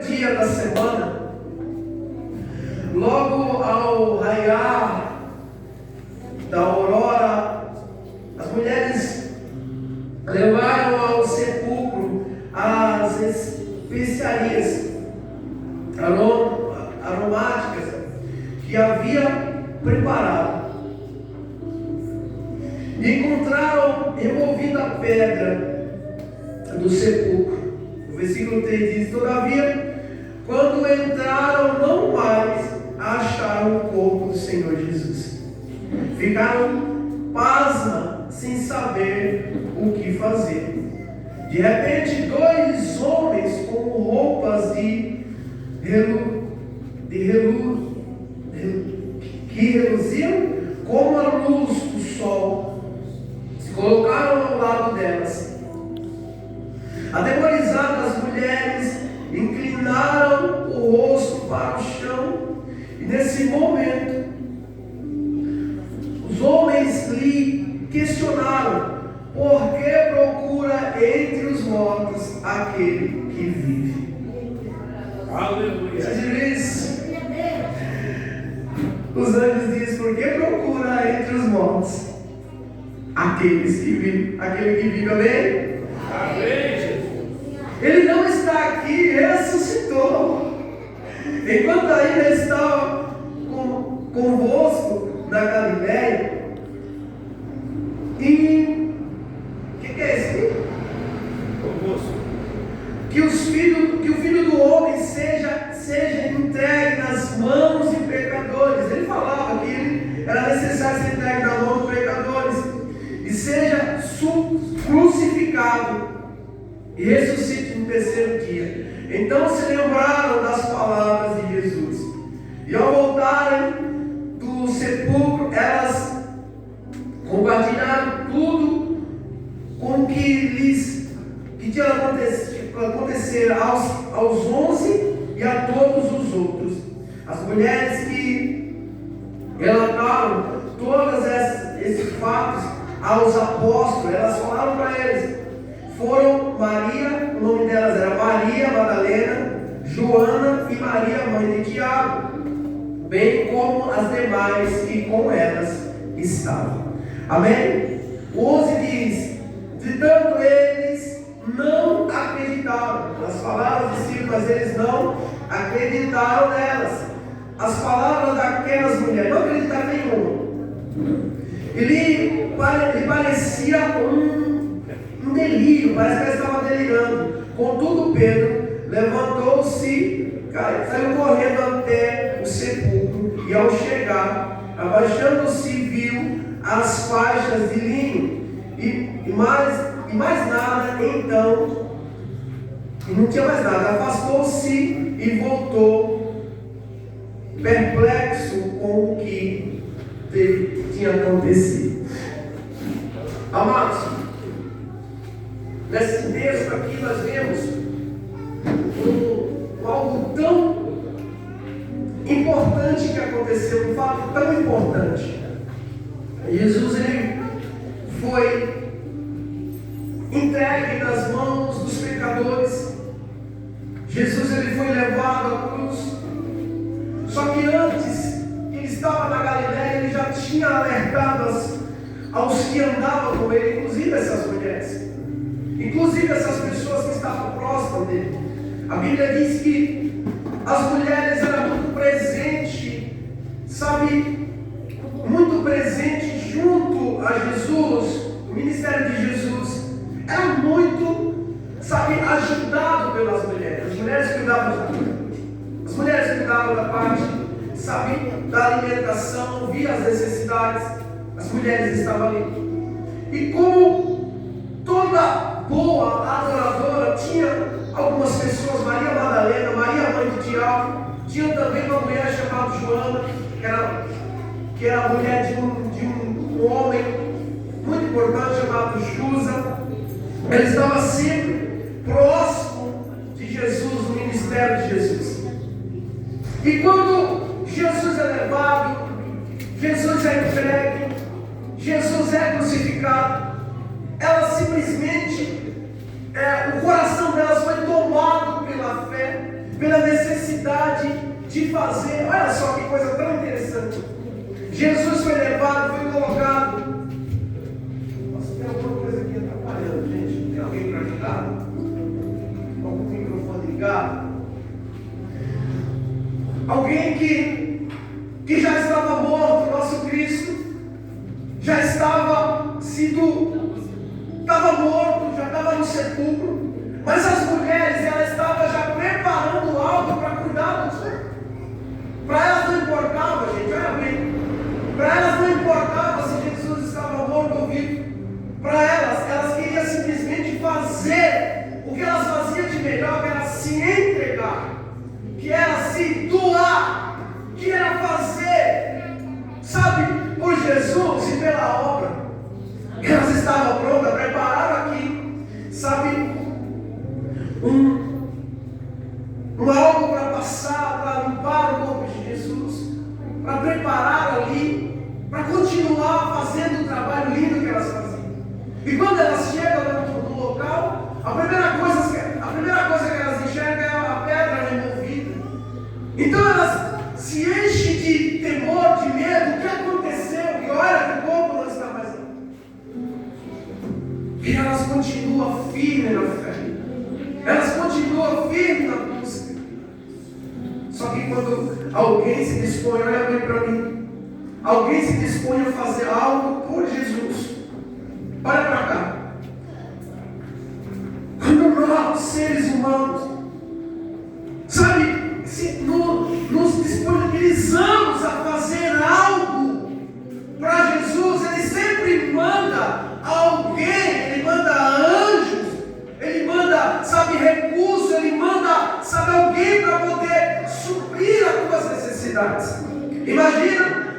dia da semana, logo ao raiar da aurora, as mulheres levaram ao sepulcro as especiarias aromáticas que havia preparado. E encontraram removida a pedra do sepulcro. O versículo 3 diz: todavia, quando entraram, não mais acharam o corpo do Senhor Jesus. Ficaram pasmas, sem saber o que fazer. De repente, dois homens com roupas que reluziam como a luz do sol, se colocaram ao lado delas. Atemorizadas, as mulheres inclinaram o rosto para o chão, e nesse momento os homens lhe questionaram: por que procura entre os mortos aquele que vive? Aleluia. Você viu isso? Os anjos dizem: por que procura entre os mortos aqueles que vivem? Aquele que vive, amém? Amém. Ele não está aqui, ressuscitou. Enquanto ainda estava convosco na Galileia. E o que é isso aqui? Convosco. Que o filho do homem seja entregue nas mãos de pecadores. Ele falava que era necessário ser entregue nas mãos dos pecadores e seja crucificado e ressuscite no terceiro dia. Então se lembraram das palavras de Jesus, e ao voltarem do sepulcro, elas compartilharam tudo com que tinha acontecer aos 11 e a todos os outros. As mulheres que relataram todos esses fatos aos apóstolos, elas falaram para eles. Foram Maria, o nome delas era Maria Madalena, Joana e Maria, mãe de Tiago, bem como as demais que com elas estavam. Amém? O 11 diz: portanto eles não acreditaram nas palavras de Ciro, mas eles não acreditaram nelas. As palavras daquelas mulheres, não acreditaram em nenhuma. Ele parecia um delírio, parece que ela estava delirando. Contudo, Pedro levantou-se, saiu correndo até o sepulcro, e ao chegar, abaixando-se, viu as faixas de linho e mais nada. Então, e não tinha mais nada. Afastou-se e voltou, perplexo com o que tinha acontecido. Amados, nesse texto aqui nós vemos algo tão importante que aconteceu, um fato tão importante. Jesus, ele foi entregue nas mãos dos pecadores. Jesus, ele foi levado à cruz. Só que antes, ele estava na Galileia, ele já tinha alertado aos que andavam com ele, inclusive essas mulheres, inclusive essas pessoas que estavam próximas dele. A Bíblia diz que as mulheres eram muito presentes, sabe, muito presentes junto a Jesus. O ministério de Jesus era muito, sabe, ajudado pelas mulheres. As mulheres cuidavam da parte, sabe, da alimentação, via as necessidades. As mulheres estavam ali. E como toda boa adoradora, tinha algumas pessoas: Maria Madalena, Maria mãe de Tiago, tinha também uma mulher chamada Joana, que era a mulher de um homem muito importante chamado Chuza. Ela estava sempre próximo de Jesus, no ministério de Jesus. E quando Jesus é levado, Jesus é entregue, Jesus é crucificado, ela simplesmente, o coração delas foi tomado pela fé, pela necessidade de fazer. Olha só que coisa tão interessante. Jesus foi levado, foi colocado. Nossa, tem alguma coisa aqui atrapalhando, gente? Tem alguém para ajudar? Com o microfone ligado? Alguém que já estava morto, nosso Cristo, já estava morto, já estava no sepulcro, mas as mulheres, elas estavam já preparando algo para cuidar do corpo. Para elas não importava, gente, olha bem, para elas não importava se Jesus estava morto ou vivo. Para elas queriam simplesmente fazer o que elas faziam de melhor, que era se entregar, que era se doar, que era fazer, sabe, por Jesus e pela obra. Elas estavam prontas, prepararam aqui, sabe, algo para passar, para limpar o corpo de Jesus, para preparar ali, para continuar fazendo o trabalho lindo que elas faziam. E quando elas chegam no local, a primeira coisa que elas enxergam é a pedra removida. Então elas se enchem de temor, de medo. O que aconteceu? E olha que o corpo não está mais lá. E elas continuam firmes na fé. Elas continuam firmes na busca. Só que quando alguém se dispõe, olha bem para mim, alguém se dispõe a fazer algo por Jesus, olha para cá. Quando nós, seres humanos, sabe, se nos disponibilizamos a fazer algo para Jesus, Ele sempre manda alguém, Ele manda anjos, Ele manda, sabe, recursos, Ele manda, sabe, alguém para poder suprir as tuas necessidades. Imagina